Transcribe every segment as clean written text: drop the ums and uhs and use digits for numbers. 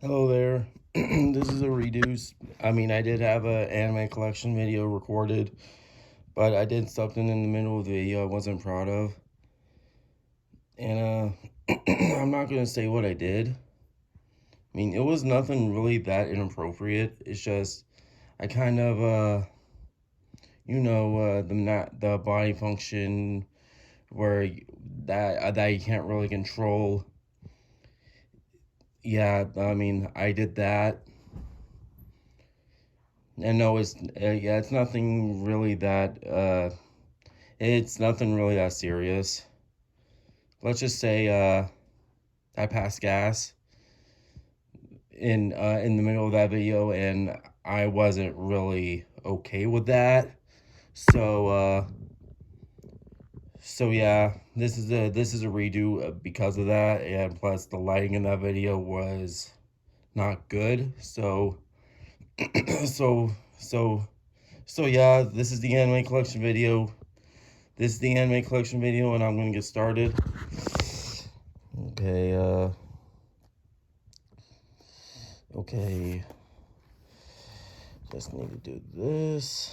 Hello there. This is a reduce. I did have a anime collection video recorded, but I did something in the middle of the video I wasn't proud of. And I'm not going to say what I did. It was nothing really that inappropriate. It's just I kind of the body function where that you can't really control. Yeah, I did that. And no, it's nothing really that it's nothing really that serious. Let's just say I passed gas in the middle of that video, and I wasn't really okay with that. So yeah, this is a redo because of that, and plus the lighting in that video was not good. So so so yeah, this is the anime collection video. This is the anime collection video, and I'm gonna get started. Okay, okay. Just need to do this.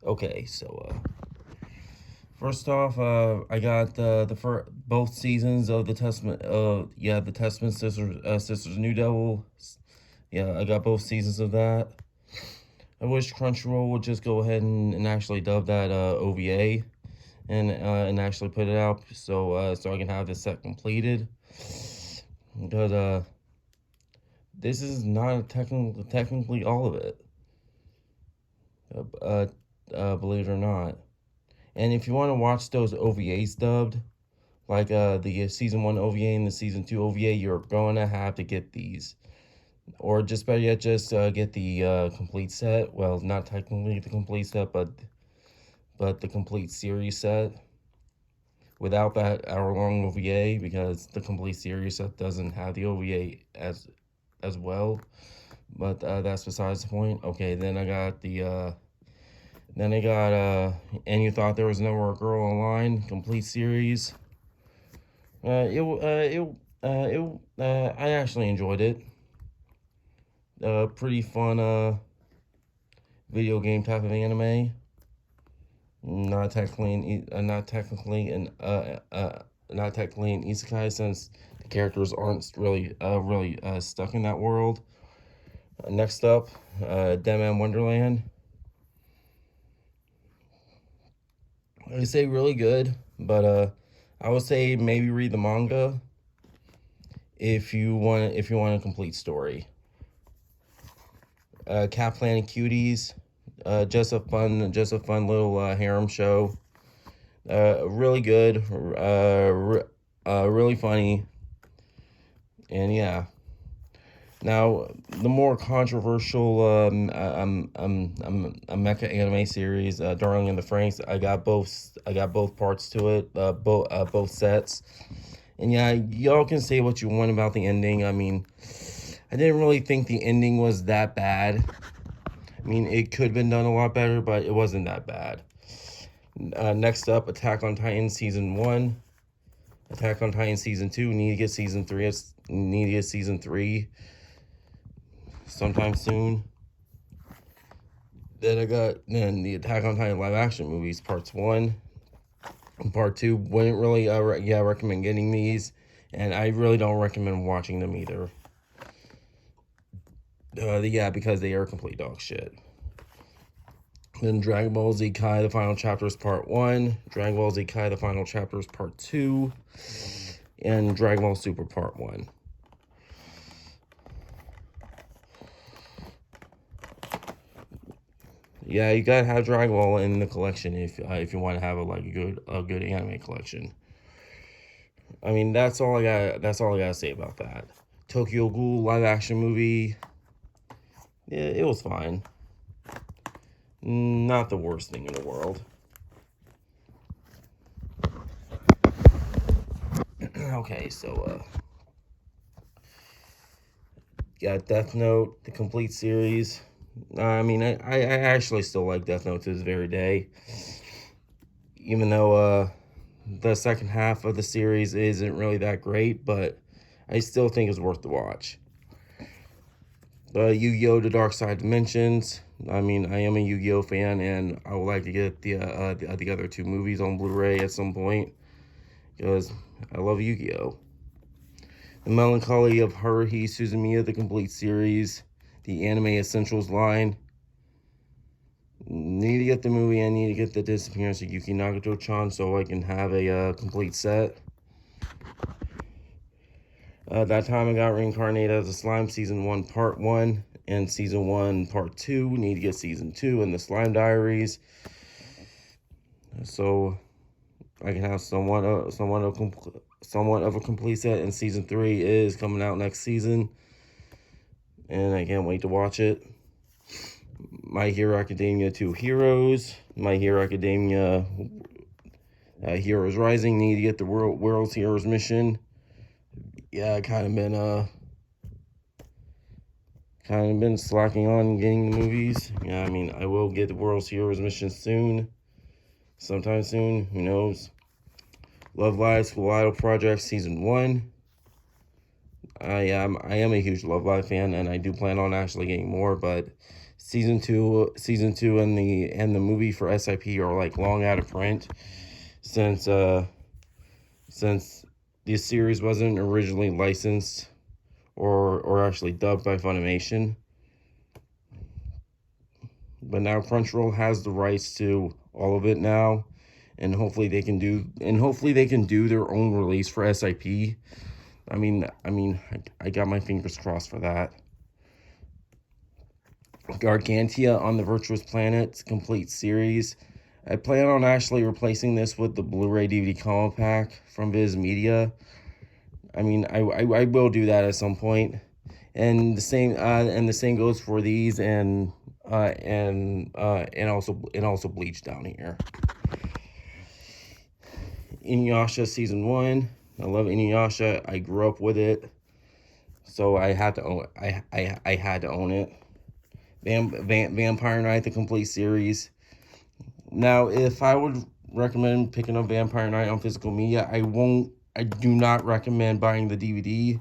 Okay, so first off, I got both seasons of the Testament. The Testament Sisters New Devil. Yeah, I got both seasons of that. I wish Crunchyroll would just go ahead and actually dub that OVA and actually put it out so I can have this set completed. Because this is not technically all of it. Uh, Believe it or not. And if you want to watch those OVAs dubbed, like the season 1 OVA and the season 2 OVA, you're gonna have to get these, or just better yet, just get the complete set. Well, not technically the complete set, but the complete series set without that hour-long OVA, because the complete series set doesn't have the OVA as well. But that's besides the point. Okay, then I got And You Thought There Was Nowhere a Girl Online complete series. I actually enjoyed it. Pretty fun video game type of anime. Not technically an isekai, since the characters aren't really stuck in that world. Next up, Dead Man Wonderland. I say really good, but I would say maybe read the manga if you want a complete story. Cat Planet Cuties, just a fun little harem show. Really good, really funny, and yeah. Now, the more controversial a mecha anime series, Darling in the Franxx. I got both parts to it, both sets, and yeah, y'all can say what you want about the ending. I didn't really think the ending was that bad. It could have been done a lot better, but it wasn't that bad. Next up, Attack on Titan Season 1. Attack on Titan Season 2. Need to get Season 3. Need to get Season 3 sometime soon. Then I got the Attack on Titan live action movies, parts 1 and part 2. Wouldn't really recommend getting these, and I really don't recommend watching them either. Because they are complete dog shit. Then Dragon Ball Z Kai The Final Chapters Part 1, Dragon Ball Z Kai The Final Chapters Part 2, and Dragon Ball Super Part 1. Yeah, you gotta have Dragon Ball in the collection if you want to have a good anime collection. That's all I got. That's all I gotta say about that. Tokyo Ghoul live action movie. Yeah, it was fine. Not the worst thing in the world. Okay, so Death Note, the complete series. I actually still like Death Note to this very day, even though the second half of the series isn't really that great. But I still think it's worth the watch. Yu-Gi-Oh! The Dark Side Dimensions. I mean, I am a Yu-Gi-Oh! Fan, and I would like to get the other two movies on Blu-ray at some point, because I love Yu-Gi-Oh! The Melancholy of Haruhi Suzumiya, the complete series, the Anime Essentials line. Need to get the movie. I need to get the Disappearance of Yuki Nagato-chan so I can have a complete set. That time I got reincarnated as a slime, season 1 part 1 and season 1 part 2. Need to get season 2 and the Slime Diaries so I can have somewhat of a complete set. And season 3 is coming out next season, and I can't wait to watch it. My Hero Academia 2 Heroes, My Hero Academia Heroes Rising. Need to get the World's Heroes mission. Yeah, I kind of been slacking on getting the movies. Yeah, I mean, I will get the World's Heroes mission soon, sometime soon. Who knows? Love Live School Idol Project season 1. I am a huge Love Live fan, and I do plan on actually getting more. But season two, and the movie for SIP are like long out of print since this series wasn't originally licensed or actually dubbed by Funimation. But now Crunchyroll has the rights to all of it now, and hopefully they can do their own release for SIP. I got my fingers crossed for that. Gargantia on the Virtuous Planets complete series. I plan on actually replacing this with the Blu-ray DVD combo pack from Viz Media. I mean, I will do that at some point. And the same goes for these and also Bleach down here. Inuyasha season 1. I love Inuyasha. I grew up with it, so I had to own. I had to own it. Vampire Knight, the complete series. Now, if I would recommend picking up Vampire Knight on physical media, I do not recommend buying the DVD.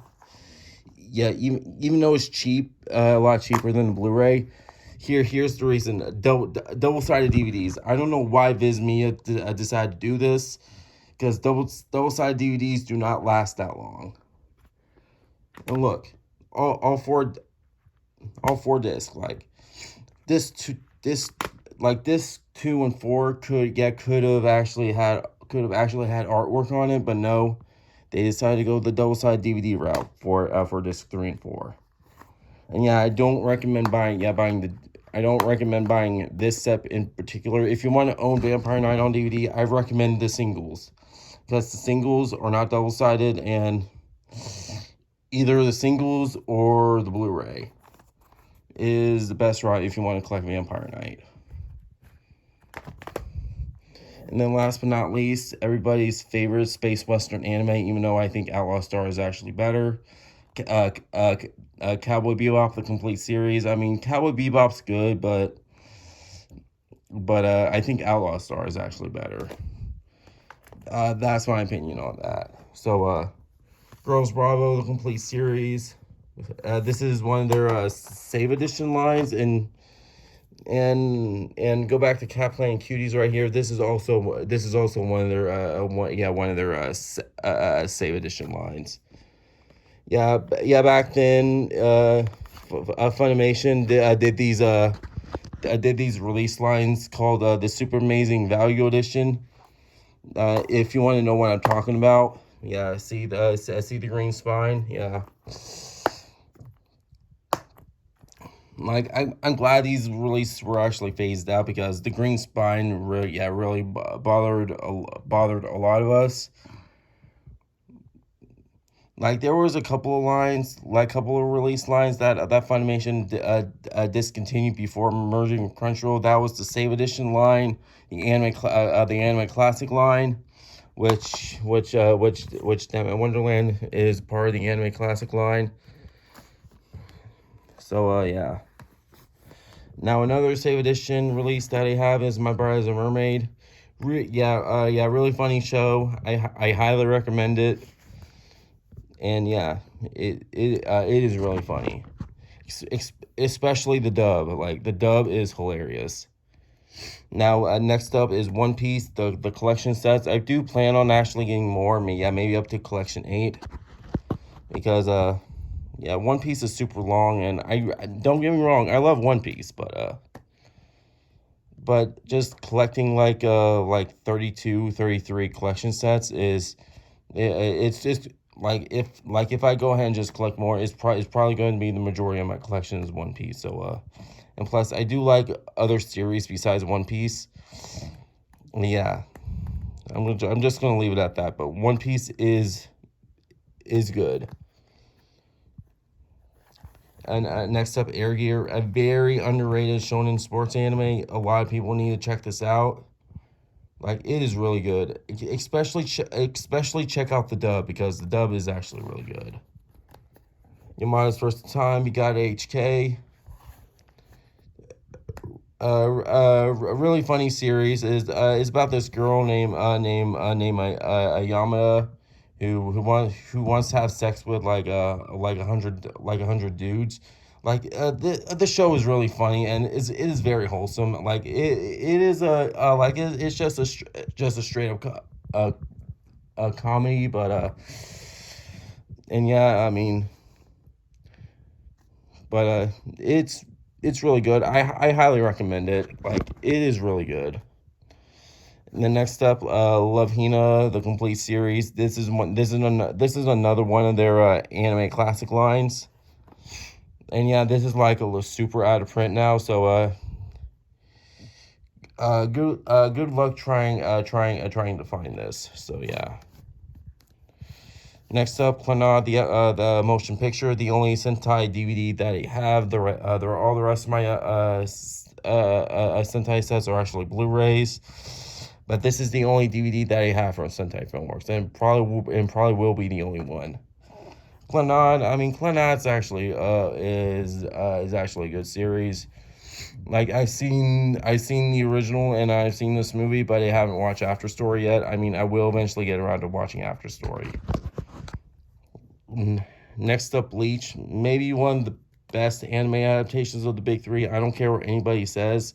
Yeah, even though it's cheap, a lot cheaper than the Blu-ray. Here's the reason: double-sided DVDs. I don't know why Viz Media decided to do this, because double-sided DVDs do not last that long. And look, all four discs, like this 2 and 4 could have actually had artwork on it, but no, they decided to go the double-sided DVD route for disc 3 and 4. And yeah, I don't recommend buying this set in particular. If you want to own Vampire Knight on DVD, I recommend the singles, because the singles are not double-sided, and either the singles or the Blu-ray is the best route if you want to collect Vampire Knight. And then last but not least, everybody's favorite space western anime, even though I think Outlaw Star is actually better. Cowboy Bebop, the complete series. I mean, Cowboy Bebop's good, but I think Outlaw Star is actually better. That's my opinion on that. So, Girls Bravo, the complete series. This is one of their save edition lines, and go back to Cat Playing Cuties right here. This is also one of their save edition lines. Yeah. Back then, Funimation did these release lines called the Super Amazing Value Edition. If you want to know what I'm talking about, yeah, see the green spine, yeah. Like, I'm glad these releases were actually phased out, because the green spine really bothered a lot of us. Like, there was a couple of release lines that Funimation discontinued before merging with Crunchyroll. That was the Save Edition line, the Anime Classic line, which Damn Wonderland is part of the Anime Classic line. So yeah. Now another Save Edition release that I have is My Bride is a Mermaid. Really funny show. I highly recommend it. And yeah, it is really funny, especially the dub. Like the dub is hilarious. Now, next up is One Piece, the collection sets. I do plan on actually getting more. Maybe up to collection 8, because yeah, One Piece is super long, and I don't get me wrong, I love One Piece, but just collecting like 32, 33 collection sets it's just if I go ahead and just collect more, it's probably going to be the majority of my collection is One Piece. So and plus I do like other series besides One Piece. Yeah, I'm just gonna leave it at that. But One Piece is good. And next up, Air Gear, a very underrated shonen sports anime. A lot of people need to check this out. Like it is really good. Especially check out the dub, because the dub is actually really good. Your mind's first time, you got HK. A really funny series is about this girl named Yamada, who wants to have sex with like 100 dudes. Like the show is really funny, and it is very wholesome. Like it is it's just a straight up a comedy, but and yeah, I mean, but it's really good. I highly recommend it. Like it is really good. And then next up, Love Hina, the complete series. This is another one of their anime classic lines. And yeah, this is like a super out of print now. So good luck trying to find this. So yeah. Next up, Clannad, the motion picture, the only Sentai DVD that I have. All the rest of my Sentai sets are actually Blu-rays, but this is the only DVD that I have from Sentai Filmworks, and probably will be the only one. Clannad's actually is actually a good series. Like I've seen the original and I've seen this movie, but I haven't watched After Story yet. I mean, I will eventually get around to watching After Story. Next up, Bleach. Maybe one of the best anime adaptations of the big three. I don't care what anybody says.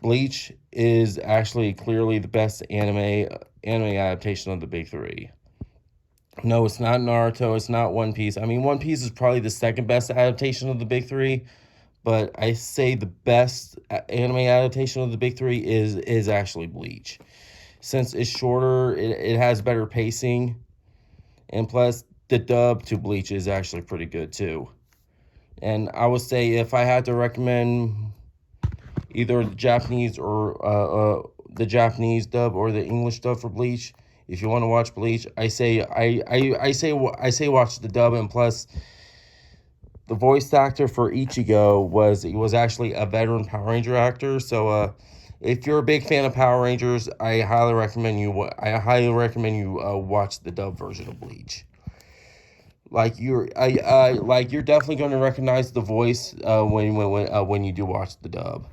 Bleach is actually clearly the best anime adaptation of the big three. No, it's not Naruto. It's not One Piece. I mean, One Piece is probably the second best adaptation of the big three, but I say the best anime adaptation of the big three is actually Bleach. Since it's shorter, it has better pacing, and plus the dub to Bleach is actually pretty good too. And I would say if I had to recommend either the Japanese dub or the English dub for Bleach, if you want to watch Bleach, I say watch the dub. And plus, the voice actor for Ichigo was actually a veteran Power Ranger actor. So if you're a big fan of Power Rangers, I highly recommend you watch the dub version of Bleach. Like you're definitely going to recognize the voice when you do watch the dub.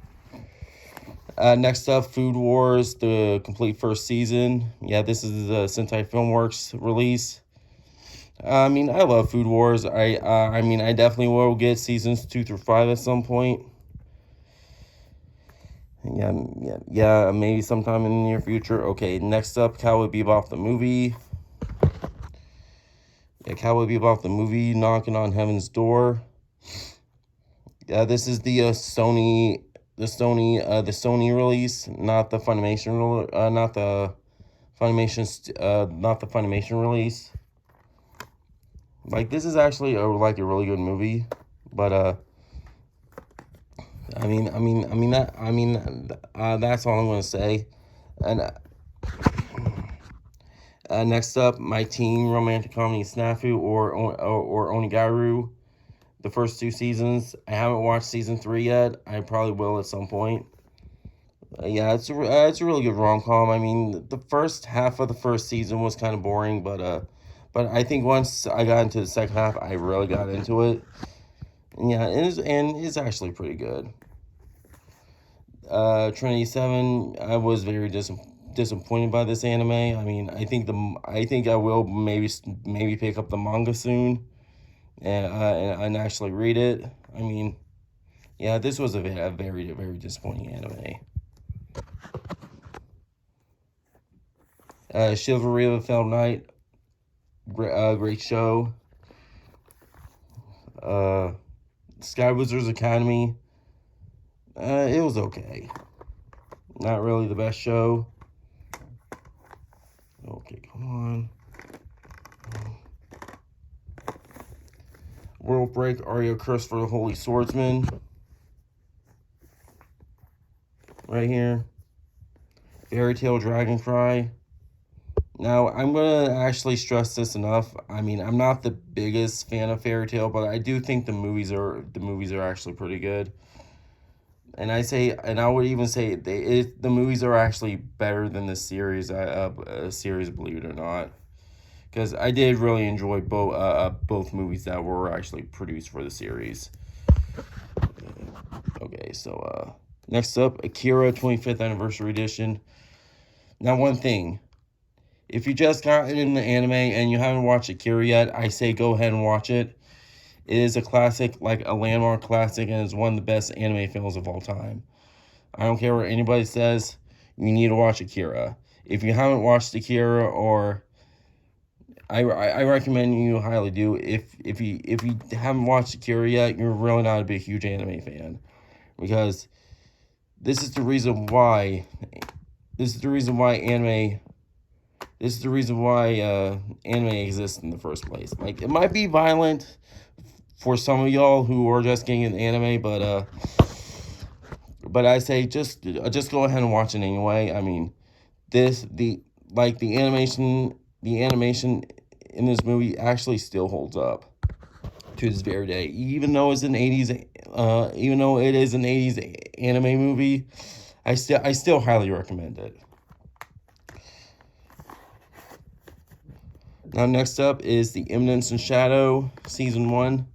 Next up, Food Wars, the complete first season. Yeah, this is the Sentai Filmworks release. I mean, I love Food Wars. I mean, I definitely will get seasons 2 through 5 at some point. Yeah, maybe sometime in the near future. Okay, next up, Cowboy Bebop the movie. Yeah, Cowboy Bebop the movie, knocking on heaven's door. Yeah, this is the Sony release, not the Funimation, not the Funimation release. Like this is actually a really good movie, but that's all I'm gonna say. And next up, my teen romantic comedy Snafu or Onigaru. The first 2 seasons. I haven't watched season 3 yet. I probably will at some point. Yeah, it's a really good rom-com. I mean, the first half of the first season was kind of boring, but I think once I got into the second half, I really got into it. And yeah, it's actually pretty good. Trinity 7, I was very disappointed by this anime. I mean, I think I will maybe pick up the manga soon and actually read it. I mean, yeah, this was a very disappointing anime. Chivalry of a Failed Knight, great show. Uh, Sky Wizards Academy, it was okay. Not really the best show. Okay, come on. World Break, Arya Curse for the Holy Swordsman. Right here. Fairy Tail Dragon Cry. Now, I'm going to actually stress this enough. I mean, I'm not the biggest fan of Fairy Tail, but I do think the movies are actually pretty good. And I would even say the movies are actually better than the series, series, believe it or not. Because I did really enjoy both movies that were actually produced for the series. Okay, so next up, Akira 25th Anniversary Edition. Now, one thing. If you just got in the anime and you haven't watched Akira yet, I say go ahead and watch it. It is a classic, like a landmark classic, and it's one of the best anime films of all time. I don't care what anybody says, you need to watch Akira. If you haven't watched Akira, or I recommend you highly do. If you haven't watched Akira yet, you're really not a big huge anime fan, because this is the reason why. This is the reason why anime. This is the reason why anime exists in the first place. Like, it might be violent for some of y'all who are just getting into anime, but I say just go ahead and watch it anyway. I mean, the animation in this movie actually still holds up to this very day, even though it's an 80s, even though it is an 80s anime movie. I still highly recommend it. Now, next up is The Eminence in Shadow, Season 1.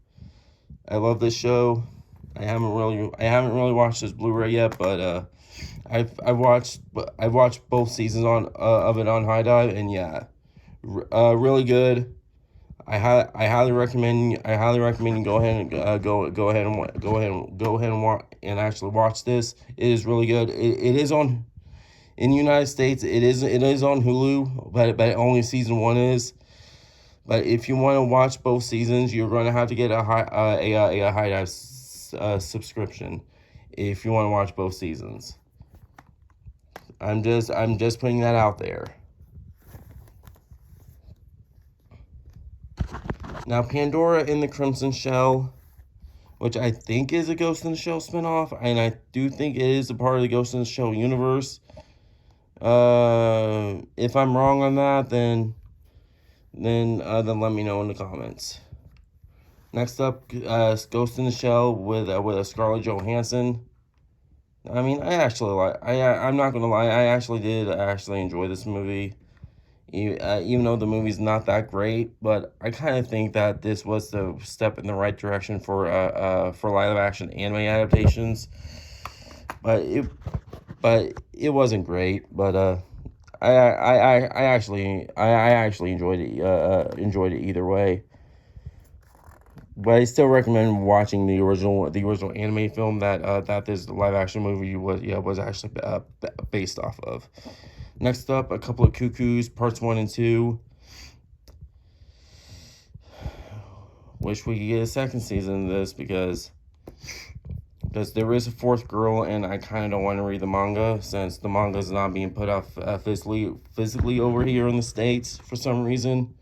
I love this show. I haven't really watched this Blu-ray yet, but I've watched both seasons of it on High Dive, and yeah, really good. I highly recommend you go ahead and actually watch this. It is really good. It is on in the United States. It is on Hulu, but only season 1 is. But if you want to watch both seasons, you're going to have to get a High Dive subscription if you want to watch both seasons. I'm just putting that out there. Now, Pandora in the Crimson Shell, which I think is a Ghost in the Shell spinoff, and I do think it is a part of the Ghost in the Shell universe. If I'm wrong on that, then let me know in the comments. Next up, Ghost in the Shell with a Scarlett Johansson. I mean, I'm not gonna lie, I actually did enjoy this movie. Even though the movie's not that great, but I kind of think that this was the step in the right direction for live action anime adaptations. But it wasn't great. But I actually enjoyed it either way. But I still recommend watching the original anime film that this live action movie was actually based off of. Next up, A Couple of Cuckoos, parts 1 and 2. Wish we could get a second season of this because there is a fourth girl, and I kind of don't want to read the manga since the manga is not being put out physically over here in the States for some reason.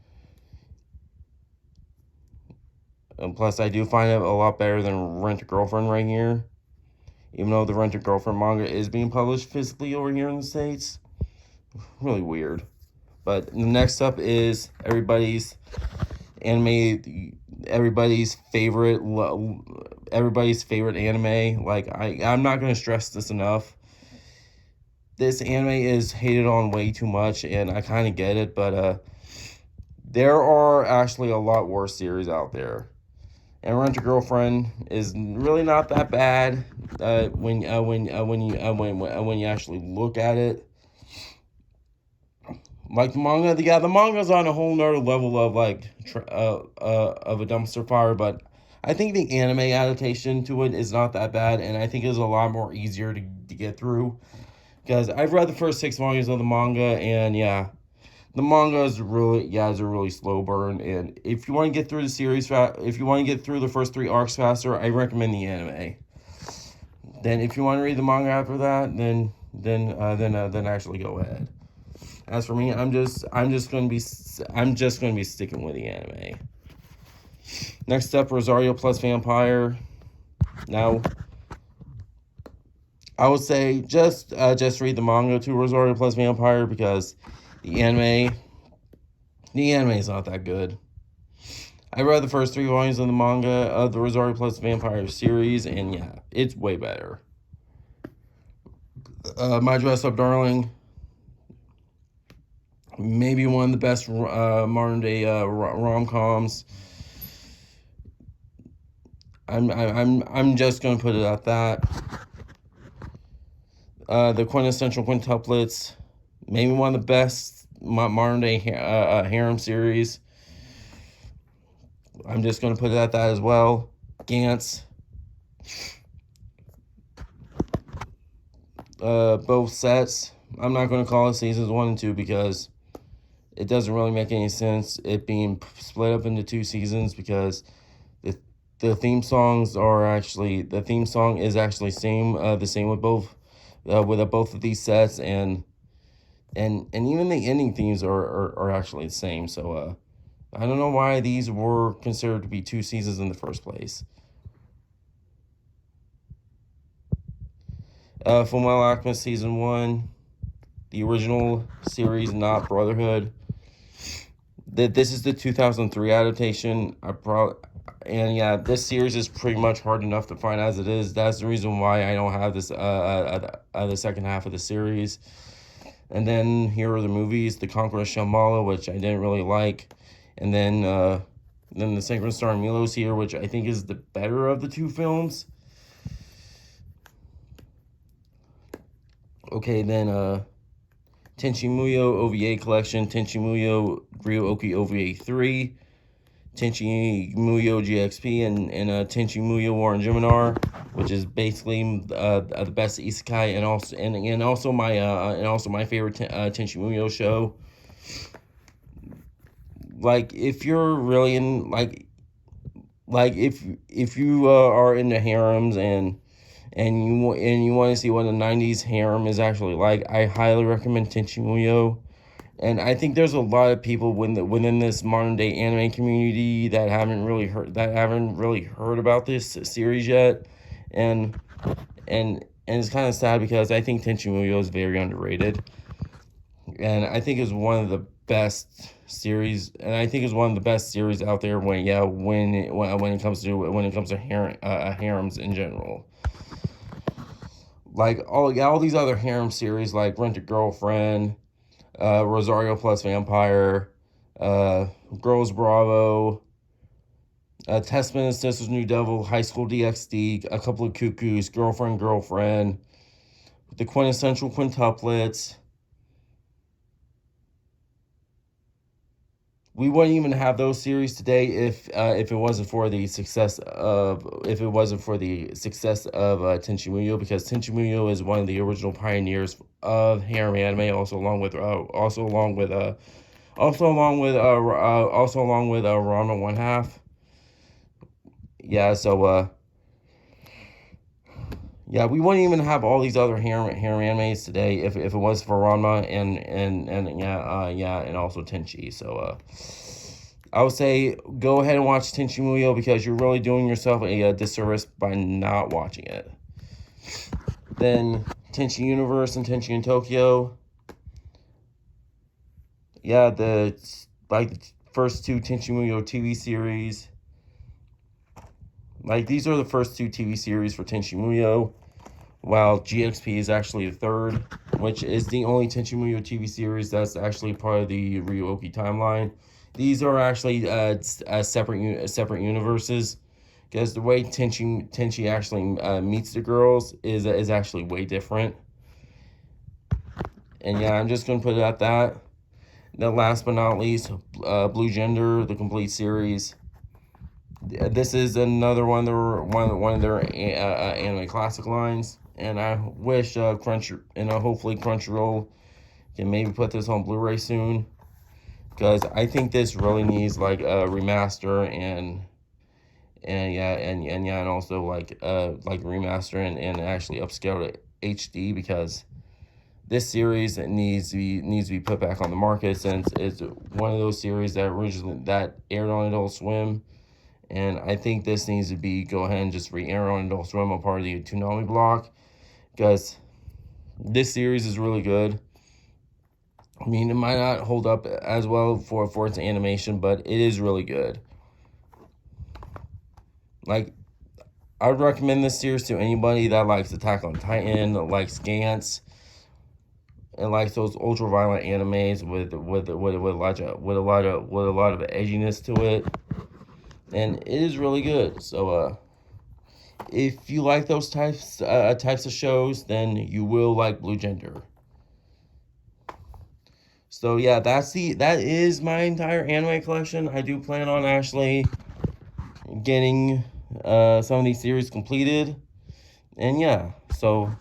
And plus, I do find it a lot better than Rent a Girlfriend right here, even though the Rent a Girlfriend manga is being published physically over here in the States. Really weird. But next up is everybody's favorite anime. Like, I'm not going to stress this enough. This anime is hated on way too much, and I kind of get it, but there are actually a lot worse series out there. And Rent a Girlfriend is really not that bad when you actually look at it. Like the manga, yeah, the manga's on a whole nother level of like of a dumpster fire, but I think the anime adaptation to it is not that bad, and I think it's a lot more easier to get through because I've read the first 6 volumes of the manga, and yeah, the manga is really, yeah, is a really slow burn. And if you want to get through the series, if you want to get through the first 3 arcs faster, I recommend the anime. Then if you want to read the manga after that, then actually go ahead. As for me, I'm just gonna be sticking with the anime. Next up, Rosario plus Vampire. Now, I would say just read the manga to Rosario plus Vampire because the anime the anime is not that good. I read the first 3 volumes of the manga of the Rosario plus Vampire series, and yeah, it's way better. My Dress Up Darling, maybe one of the best modern day rom coms. I'm just gonna put it at that. The quintessential quintuplets, maybe one of the best modern day harem series. I'm just gonna put it at that as well. Gantz. Both sets. I'm not gonna call it seasons 1 and 2 because it doesn't really make any sense it being split up into 2 seasons because the theme songs are actually the theme song is actually the same with both of these sets, and even the ending themes are actually the same. So I don't know why these were considered to be 2 seasons in the first place. Fullmetal Alchemist season 1, the original series, not Brotherhood. This is the 2003 adaptation. And yeah, this series is pretty much hard enough to find as it is. That's the reason why I don't have this the second half of the series. And then here are the movies: The Conqueror of Shambhala, which I didn't really like, and then the Synchron Star Milos here, which I think is the better of the 2 films. Okay, then Tenchi Muyo OVA Collection, Tenchi Muyo Ryo-Oki OVA 3, Tenchi Muyo GXP, and Tenchi Muyo War and Geminar, which is basically the best isekai, and also my favorite Tenchi Muyo show. Like if you're really in if you are into harems and you want to see what a 90s harem is actually like, I highly recommend Tenchi Muyo. And I think there's a lot of people within this modern day anime community that haven't really heard about this series yet, and it's kind of sad because I think Tenchi Muyo is very underrated, and I think it's one of the best series, out there when it comes to harems in general. Like all these other harem series like Rent a Girlfriend, Rosario plus Vampire, Girls Bravo, Testament and Sisters New Devil, High School DxD, A Couple of Cuckoos, Girlfriend, the quintessential quintuplets. We wouldn't even have those series today if it wasn't for the success of Tenchi Muyo, because Tenchi Muyo is one of the original pioneers of harem anime, also along with Ranma One Half. Yeah, so yeah, we wouldn't even have all these other harem animes today if it was for Ranma and also Tenchi. So I would say go ahead and watch Tenchi Muyo because you're really doing yourself a disservice by not watching it. Then Tenchi Universe and Tenchi in Tokyo. Yeah, the first 2 Tenchi Muyo TV series. Like, these are the first 2 TV series for Tenchi Muyo, while GXP is actually the third, which is the only Tenchi Muyo TV series that's actually part of the Ryo-Oki timeline. These are actually separate universes, because the way Tenchi actually meets the girls is actually way different. And yeah, I'm just gonna put it at that. Then last but not least, Blue Gender, the complete series. This is another one of their anime classic lines, and I wish hopefully Crunchyroll can maybe put this on Blu-ray soon, because I think this really needs like a remaster and also like remaster and actually upscale to HD, because this series needs to be put back on the market, since it's one of those series that aired on Adult Swim. And I think this needs to go ahead and just re-air on Adult Swim, a part of the Toonami block, because this series is really good. I mean, it might not hold up as well for its animation, but it is really good. Like, I would recommend this series to anybody that likes Attack on Titan, likes Gantz, and likes those ultra violent animes with a lot of edginess to it. And it is really good. So if you like those types of shows, then you will like Blue Gender. So yeah, that is my entire anime collection. I do plan on actually getting some of these series completed. And yeah, so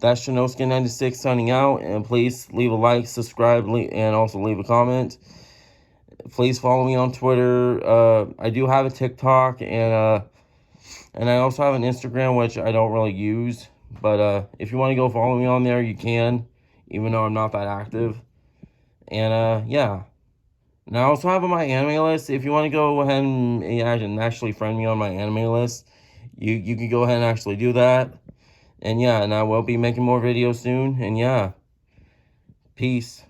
that's Shinosuke96 signing out. And please leave a like, subscribe, and also leave a comment. Please follow me on Twitter. I do have a TikTok, and I also have an Instagram, which I don't really use. But if you want to go follow me on there, you can, even though I'm not that active. And yeah. And I also have on my anime list. If you want to go ahead and actually friend me on my anime list, you can go ahead and actually do that. And yeah, and I will be making more videos soon. And yeah, peace.